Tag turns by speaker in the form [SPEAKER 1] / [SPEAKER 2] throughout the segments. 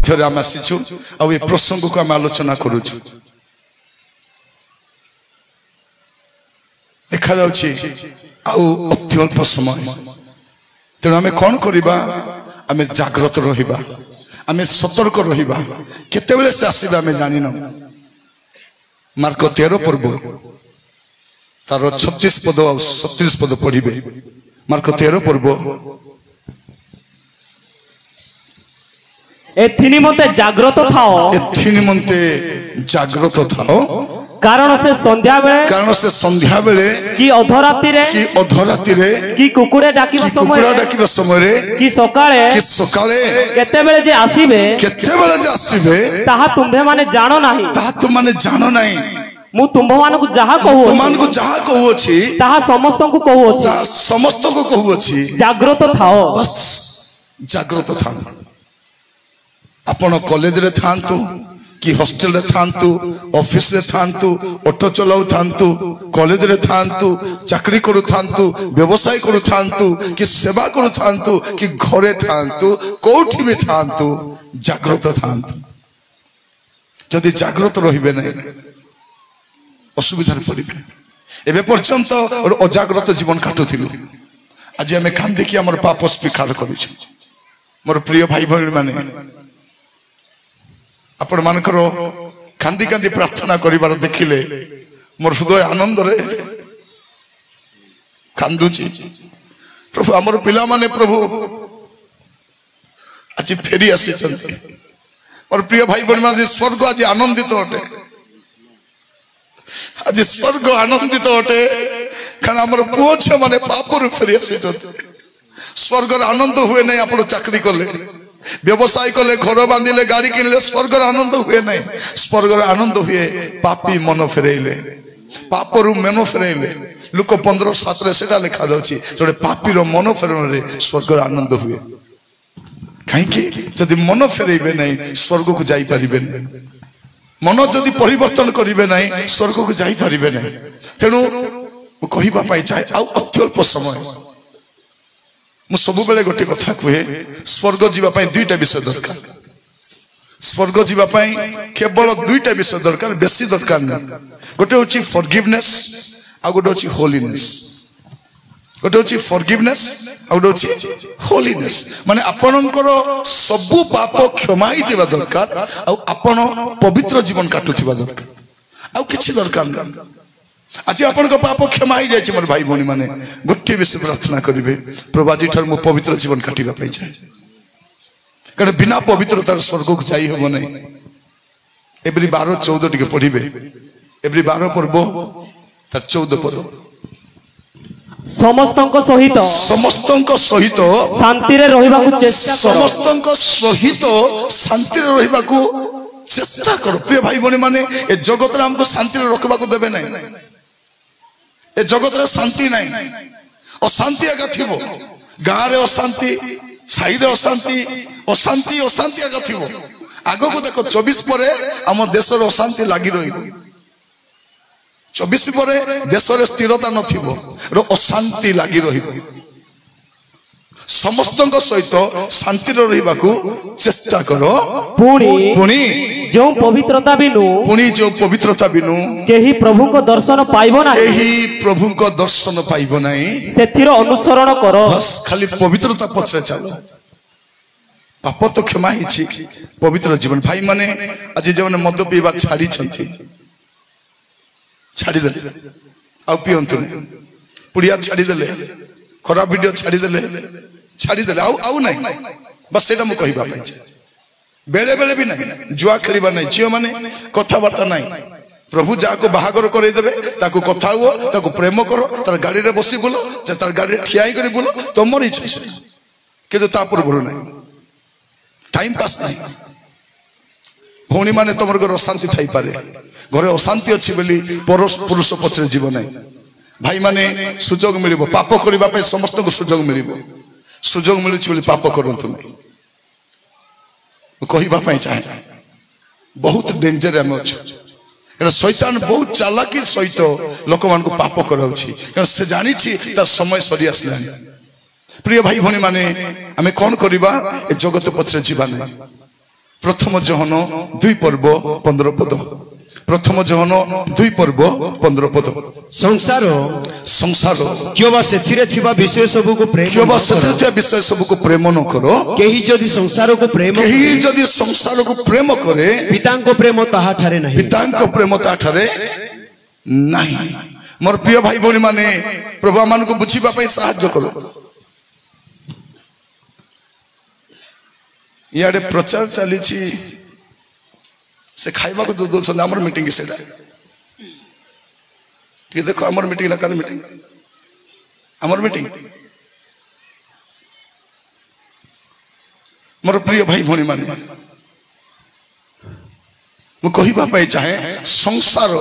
[SPEAKER 1] मध्य आम आसीचु आ ये प्रसंग को आम आलोचना करुचु देखा जाउछि अति अल्प समय तेणु आम कौन करवा आम जाग्रत रहिबा आम सतर्क रहिबा केतेबेले से आसीबा आम जानिन मार्क 13 पर्व तार 36 पद और 37 पद पढ़िबे मार्क 13 पर्व
[SPEAKER 2] एथि निमंते जाग्रत थाओ कारण से संध्या बेले कि अधराति रे कि कुकुड़े डाकिबा समय रे कि सकाळे केतेबेले जे आसीबे ताहा तुम्भे माने जानो नाही मु तुम्भ मानकु जहा कहू अछि ताहा समस्तंकु कहू अछि जाग्रत थाओ
[SPEAKER 1] बस जाग्रत थांतु आपण कॉलेज रे थांतु कि हॉस्टल रे थांतु ऑफिस रे थांतु ऑटो चलाउ थांतु कॉलेज रे थांतु चाकरी करू थांतु व्यवसाय करू थांतु कि सेवा करू थांतु कि घरे थांतु कोठी भी थांतु जाग्रत थांतु जदि जाग्रत रहिबे नै असुविधार पड़े एबे पर्यंत अजाग्रत जीवन काटुथिलु आज आम कांदिकी आम पाप स्वीकार करूछु मोर प्रिय भाई भाई माने आपण मानकर कांदी कांदी प्रार्थना करिवार देखिले मोर हृदय आनंद रे कांदुची प्रभु आमर पिला माने प्रभु आज फेरी आसी चलते मोर प्रिय भाई बहन माने स्वर्ग आज आनंदित अटे आज स्वर्ग आनंदित अटे कारण आमर पुओ छ माने पापर फेरी आसी चलते स्वर्ग आनंद हुए नहीं आपण चाकरी कले व्यवसाय कले घर बांधिले गाड़ी किनले स्वर्ग आनंद हुए नहीं स्वर्ग आनंद हुए पापी मन फेरेले पापरु मन फेरेले लुक 15:7 रे सेटा लिखा जाउछि जोडे पापीर मन फेरने स्वर्ग आनंद हुए कहीं जदि मन फेरेबे नहीं स्वर्ग को जाई परिबे नहीं मन जदि परिवर्तन करिबे नहीं स्वर्ग को जाई परिबे नहीं तेणु कहिबा पाई चाहे आ अत्यल्प समय मु सब बेले गोटे कथा कहे स्वर्ग जीवा पाई दुईटा विषय दरकार स्वर्ग जीवा पाई केवल दुईटा विषय दरकार बेसी दरकार नहीं गोटे होची फॉरगिवनेस आ गोटे होची होलीनेस गोटे होची फॉरगिवनेस आ गोटे होची होलीनेस माने आपनकर सब पाप क्षमा हितिबा दरकार आ आपन पवित्र जीवन काटुथिबा दरकार आ किछि दरकार नहीं आज आपण को पाप क्षमा ही जाय मोर भाई भौणी माने गोटे विषय प्रार्थना करिवे प्रभु आज ठर मु पवित्र जीवन काटिबा पई चाहे कारण बिना पवित्रतार स्वर्ग को जाई होबो नै एवरी 12-14 टिके पढिबे एवरी 12 पर्व तार 14 पद
[SPEAKER 2] समस्तंक सहित शांति रे रहिबा को चेष्टा
[SPEAKER 1] समस्तंक सहित शांति रे रहिबा को चेष्टा करो प्रिय भाई भौणी माने ए जगत रे हमको शांति रे रखबा को देबे नै ए जगत रे शांति नहीं अशांति आगा थिबो गाँ रे अशांति साई रे अशांति अशांति अशांति आगा थिबो आगो को देखो 24 परे हम देश रे अशांति लागि रही 24 परे देश रे स्थिरता नथिबो रो अशांति लागि रही समस्तंक सहित शांति रे रहिबा को चेष्टा करो पुणी
[SPEAKER 2] जो पवित्रता बिनु केही प्रभु को दर्शन पाइबो ना
[SPEAKER 1] केही प्रभु को दर्शन पाइबो नाही
[SPEAKER 2] सेथिरो अनुसरण करो
[SPEAKER 1] बस खाली पवित्रता पछरे चलो पाप तो क्षमा हिछि पवित्र जीवन भाई माने आज जवन मद पीबा छाड़ी छथि छाड़ी दे आ पियंतु पुड़िया छाड़ी देले खराब वीडियो छाड़ी देले आउ नहीं बस सेटा मु कहिबा पई बेले बेले भी नहीं जुआ खेलिबा नहीं झियो माने कथा वार्ता नहीं प्रभु जाको बाहागर करे देबे ताको कथा हुओ ताको प्रेम करो तार गाड़ी रे बसी बोलो जे तार गाड़ी रे ठियाई करी बोलो तमर इच्छा किंतु ता पूर्व नहीं टाइम पास नहीं भौणी माने तमर घर अशांति थाई पारे घरे अशांति अछि बेली पुरुष पछरे जीवन नहीं भाई माने सुजोग मिलिबो पाप करिबा पे समस्त को सुजोग मिलिबो सुजोग मिलु बोली पाप करंतु नहीं कहिबा पई चाहे बहुत डेंजर हम अछि एटा शैतान बहुत चालाकी सहित लोक मान को पाप कराउछि कारण से जानि छी त समय सरी आसलानी प्रिय भाई भनी माने हमें कोन करिबा ए जगत पछरे जीवा नहीं प्रथम जहन 2 पर्व 15 पद प्रथम जहन 2 पर्व 15 पद
[SPEAKER 3] संसार
[SPEAKER 1] संसार
[SPEAKER 3] क्योबा सेथिरे थिबा विषय सब को प्रेम
[SPEAKER 1] क्योबा सेथिरे थिबा विषय सब को प्रेम न करो
[SPEAKER 3] केही जदि संसार को प्रेम
[SPEAKER 1] केही जदि संसार को प्रेम करे
[SPEAKER 3] पितांको प्रेम ताहा ठारे नहीं
[SPEAKER 1] पितांको प्रेम ताहा ठारे नहीं मोर प्रिय भाई भौणी माने प्रभु मान को बुझीबा पई सहायता करो याडे प्रचार चली से खाइबा को दो आमर मीटिंग से देखो आमर मीटिंग ना मीटिंग आमर मीटिंग मोर प्रिय भाई भौणी माने मु कहिबा पई चाहे संसार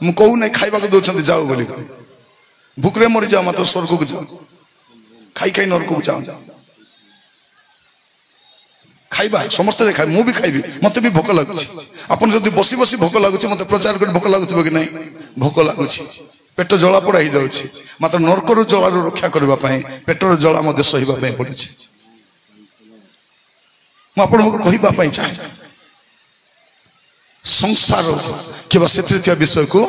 [SPEAKER 1] मु कहू नहीं खाइबा को दौरान जाओ बोली भूकरे मरी जाओ मात्र स्वर्ग को जाओ खाई खाई नरक को जाओ खाइबा समस्त खाए मु भी खाइबी मत भी भोक लगुच अपन जदि बसी बसी भोक लगुच मत प्रचार कर भोक लगुथबो कि नहीं भोक लगुच पेट जला पड़ा ही जाउछि मात्र नरकर जलार रक्षा करबा पई पेटर जला मध्ये सहिबा पई पड़ुछि मु अपन को कहिबा पई चाहे संसार केवल सेत्रिया विषय को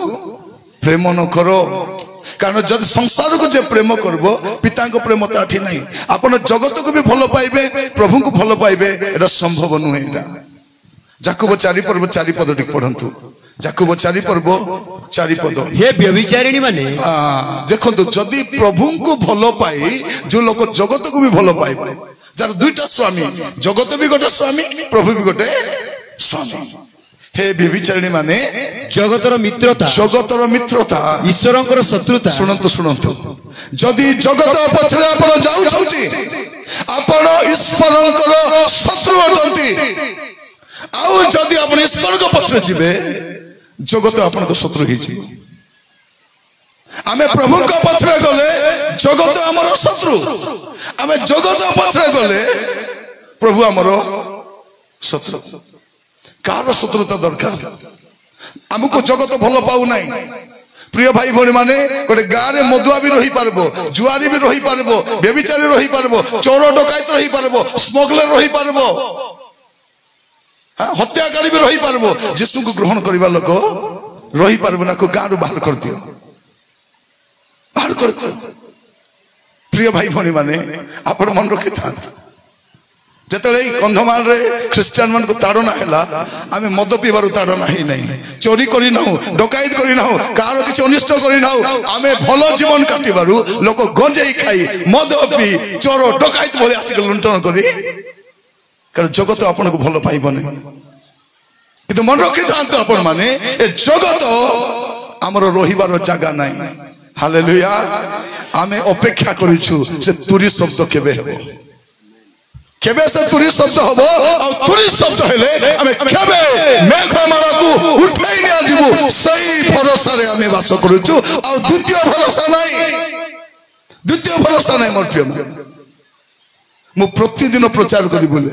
[SPEAKER 1] प्रेम न करो कारण जब संसार को जे प्रेम करबो पिता को प्रेम ताठी नहीं अपन जगत को भी भलो पाइबे प्रभु को भलो पाइबे एटा संभव नुहे एटा याकूब 4 पर्व 4 पद टिक पढंतु याकूब 4 पर्व 4 पद
[SPEAKER 3] हे व्यभिचारिणी माने
[SPEAKER 1] देखंतु जदी प्रभु को भलो पाई जो लोक जगत को भी भलो पाइबे जार दुईटा स्वामी जगत भी गोटे स्वामी प्रभु भी गोटे स्वामी हे व्यभिचारिणी माने
[SPEAKER 3] जगतर मित्रता ईश्वरंकर शत्रुता
[SPEAKER 1] सुनंतु सुनंतु जदि जगत पछरे आपण जाउ छथि आपण ईश्वरंकर शत्रु अटंती आउ जदि आपण ईश्वर को पछरे जिबे जगत आपण को शत्रु हि छी आमे प्रभु को पछरे गले जगत हमर शत्रु आमे जगत पछरे गले प्रभु हमर शत्रु कार शत्रुता दरकार हमको जगत भल पाऊ नहीं प्रिय भाई भौणी माने गोटे गाँव में मदुआ भी रही पारबो जुआरी भी रही पारबो व्यभिचारी रही पारबो चोर डकायत रही पारबो स्मगलर रही पारबो हत्याकारी भी रही पारबो यीशु को ग्रहण करबा लोक रही पारबो ना को गाँव बाहर कर दियो बाहर कर प्रिय भाई भौणी माने आपण मन रखि था जतले कंधमाल रे क्रिश्चियन मन को ताड़ना हैला आमे मद पीबारु ताड़ना ही नहीं चोरी करी नाउ डकायत करी नाउ कार किछ अनिष्ट करी नाउ आमे भलो जीवन काटिबारु लोक गंजेई खाई मद पी चोर डकायत बोले आसी लुंटन करी कारण जगत आपन को भलो पाइबने किंतु मन रखि थांत आपन माने ए जगत हमर रहिबार जगह नाही हालेलुया आमे अपेक्षा करिछु से तुरी शब्द केबे हेबो केबे से तुरी शब्द हबो और तुरी शब्द हेले हमें केबे मेघमाला को उठाई न आजिबु सही भरोसा रे हमें वास करूछु और द्वितीय भरोसा नहीं मोर प्रिय मु प्रतिदिन प्रचार करी बोले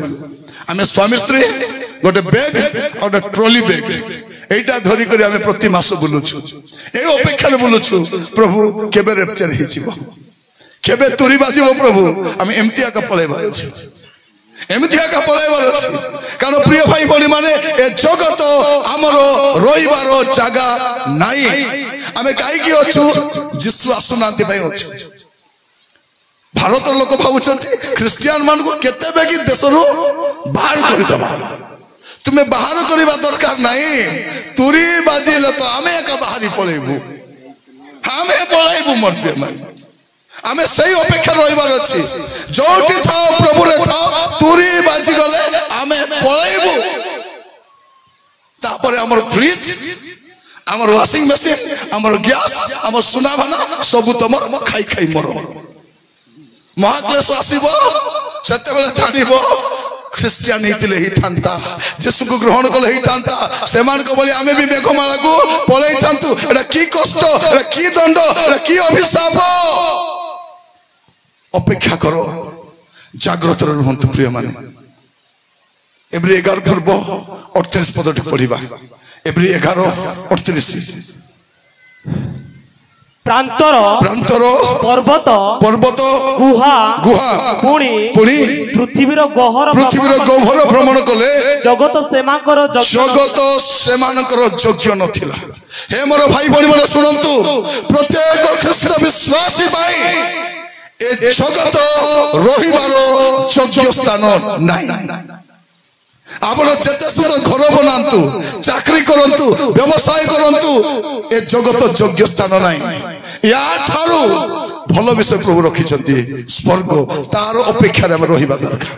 [SPEAKER 1] हमें स्वामी स्त्री गोटे बैग और गोटे ट्रॉली बैग एटा धरी करी हमें प्रति मास बुलुछु ए अपेक्षा रे बुलुछु प्रभु केबे रेप्चर हिचिबो केबे तुरी बाजिबो प्रभु हमें एमतिया का पळेबा अछि एमतिया का पळेबार अछि कारण प्रिय भाई बोली माने ए जगत हमरो रोइबारो जगह नाही हमें काई की अछु यीशु आसुनांती पई अछु भारत लोक भाबुछंती क्रिश्चियन मान को केते बेगी देशरु बाहर करि दबा तुम्हें बाहर करबा दरकार नाही तुरी बाजिले तो हमें का बाहरी पळेबू हमें पळेबू मोर प्रिय माने हमें सही अपेक्षा रहिबार अछि जोटी थाओ प्रभु रे थाओ तुरी बाजी गले हमें पळेबू तापर हमर फ्रिज हमर वॉशिंग मशीन हमर गैस हमर सुना भाना सब तमर खाई खाई मरो महाक्लेश आसीबो सत्य बेला जानिबो क्रिश्चियन हितले ही थांता यीशु को ग्रहण कले ही थांता सेमान को बोली हमें भी मेघमाला को पळेई थांतु एटा की कष्ट एटा की दंड एटा की अभिशाप अपेक्षा करो जाग्रत रुहंतु प्रिय माने एब्री 11 पर्व 38 पदटी पढ़िबा एब्री 11:38
[SPEAKER 2] ପ୍ରାନ୍ତର ପର୍ବତ ଗୁହା ପୃଥିବୀର ଗହ୍ୱର
[SPEAKER 1] ଭ୍ରମଣ କଲେ
[SPEAKER 2] ଜଗତ ସେମାନଙ୍କର
[SPEAKER 1] ଯୋଗ୍ୟ ନଥିଲା। ହେ ମୋର ଭାଇ ଭଉଣୀ ମାନେ ଶୁଣନ୍ତୁ, ପ୍ରତ୍ୟେକ ଖ୍ରୀଷ୍ଟ ବିଶ୍ୱାସୀ ପାଇଁ ଏ ଜଗତ ରହିବାର ଯୋଗ୍ୟ ସ୍ଥାନ ନାହିଁ। ଆପଣ ଯେତେ ସୁନ୍ଦର ଘର ବନାନ୍ତୁ, ଚାକରି କରନ୍ତୁ, ବ୍ୟବସାୟ କରନ୍ତୁ, ଏ ଜଗତ ଯୋଗ୍ୟ ସ୍ଥାନ ନାହିଁ। ୟା ଠାରୁ ଭଲ ବିଷୟ ପ୍ରଭୁ ରଖିଛନ୍ତି ସ୍ୱର୍ଗ, ତାର ଅପେକ୍ଷାରେ ଆମେ ରହିବା ଦରକାର।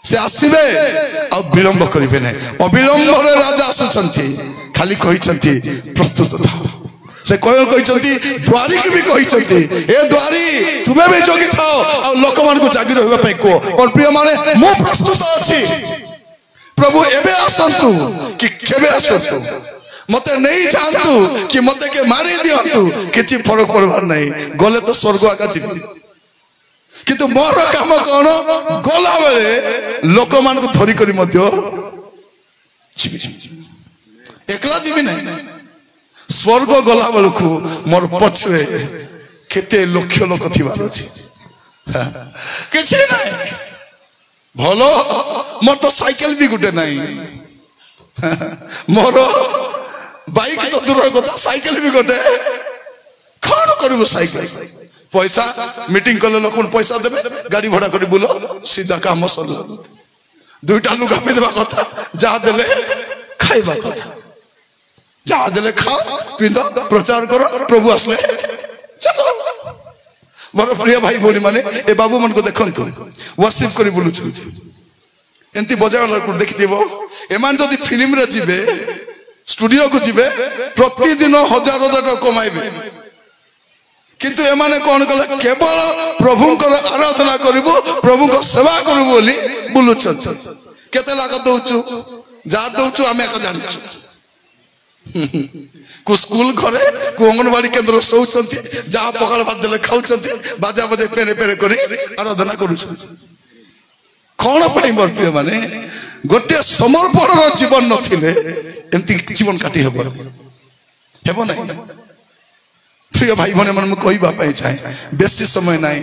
[SPEAKER 1] ସେ ଆସିବେ ଆଉ ବିଳମ୍ବ କରିବେ ନାହିଁ। ଅବିଳମ୍ବରେ ରାଜା ଆସୁଛନ୍ତି, ଖାଲି କହିଛନ୍ତି ପ୍ରସ୍ତୁତ ଥାଅ। ସେ କହିଛନ୍ତି ଦ୍ୱାରୀକି ବି କହିଛନ୍ତି, ଏ ଦ୍ୱାରୀ ତୁମେ ବି ଜଗିଥାଅ ଆଉ ଲୋକମାନଙ୍କୁ ଜାଗି ରହିବା ପାଇଁ କୁହ। ମୋର ପ୍ରିୟ ମାନେ, ମୁଁ ପ୍ରସ୍ତୁତ ଅଛି। प्रभु एबे आसंतु कि केबे आसंतु, मते नहीं जानतु कि मते के मारी दियंतु, किछि फरक पड़बार नहीं। गले तो स्वर्ग आका जीवी, किंतु मोर काम कोन, गला बेले लोक मान को धरि करी मध्य जीवी, एकला जीवी नहीं। स्वर्ग गला बेलकु मोर पछरे केते लक्ष लोक थिबार अछि, किछि नहीं। भलो मोर तो साइकेल भी गुटे नहीं, मोर बाइक तो दूर कथा, साइकेल भी गोटे। कौन करू साइकेल, पैसा मीटिंग कले लोक पैसा देवे, गाड़ी भड़ा कर बुलो, सीधा काम सर। दुईटा लुगा पिंधवा कथा, जहाँ देले खाइबा कथा, जहाँ देले खाओ पिंध, प्रचार करो, प्रभु आसले चलो। मोर प्रिय भाई भौणी माने, ए बाबू मन को देखंतु वर्शिप करी बुलुछंती, एंती बजावला को देखिथिबो। एमान जदी फिल्म रे जिबे, स्टूडियो को जिबे, प्रतिदिन हजार हजार टका कमाइबे, किंतु एमाने कोन कले केवल प्रभुंकर आराधना करिवो, प्रभुंकर सेवा करू बोली बुलुछंती। केते लाख दउचु, जा दउचु आमे का जानिछु। को स्कूल घरे को अंगनवाड़ी केंद्र सोचंती, जहाँ पखाड़ भात देले खाउचंती, बाजा बजे पेरे पेरे करी आराधना करूछंती। कौन पाई मोर प्रिय माने, गोटे समर्पण जीवन नथिले एमती जीवन काटी हेबो हेबो नहीं। प्रिय भाई भने मन में कहबा पई चाहे, बेसी समय नहीं,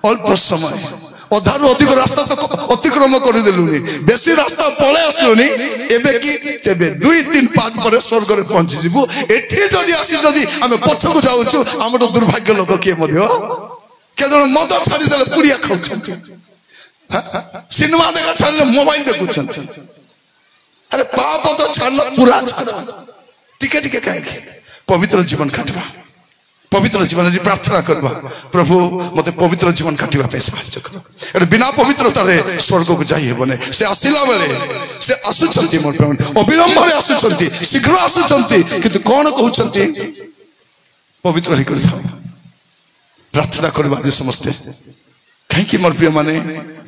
[SPEAKER 1] अल्प समय, अधारु अधिक रास्ता तो अतिक्रम कर देलुनी, बेसी रास्ता पळे आसलुनी। एबे की तेबे 2-3 पाद पर स्वर्ग रे पहुंची जिवु। एठी जदी आसी जदी हमें पछकु जाउछु, हमर दुर्भाग्य लोक के मध्य के जण मद छाडी देले पुड़िया खाउछंती, सिनेमा देखा छाडले मोबाइल देखुछंती। अरे पाप तो छाडल पूरा छाड, टिके टिके काहे पवित्र जीवन काटबा, पवित्र जीवन प्रार्थना करबा, प्रभु मते पवित्र जीवन काटिबा पे साहाय्य कर। एटा बिना पवित्रता रे स्वर्ग को जाई हेबने। से आसिला बेले से आसुछंती, मोर प्रभु अविलंब रे आसुछंती, शीघ्र आसुछंती, किंतु कोन कहउछंती पवित्र ही कर थाओ। प्रार्थना करबा जे समस्त कहीं मोर प्रिय माने,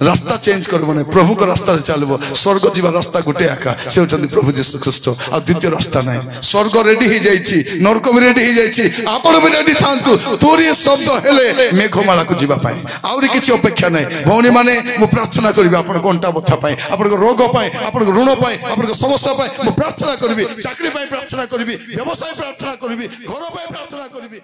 [SPEAKER 1] रास्ता चेंज करबो ने, प्रभु को रास्ता रे चलबो। स्वर्ग जीवा रास्ता गोटे आका, से होचंती प्रभु यीशु ख्रीष्ट, आ द्वितीय रास्ता नहीं। स्वर्ग रेडी ही जाईची, नरक भी रेडी ही जाईची, आपण भी रेडी थांतु। तोरी शब्द हेले मेघमाला को जीवा पाए, आउरी किछि अपेक्षा नहीं। भौणी माने मु प्रार्थना करबी आपण कोंटा बथा पाए, आपण रोग पाए, आपण ऋण पाए, आपण समस्या पाए मु प्रार्थना करबी, चाकरी पाए प्रार्थना करबी, व्यवसाय प्रार्थना करबी, घर पाए प्रार्थना करबी।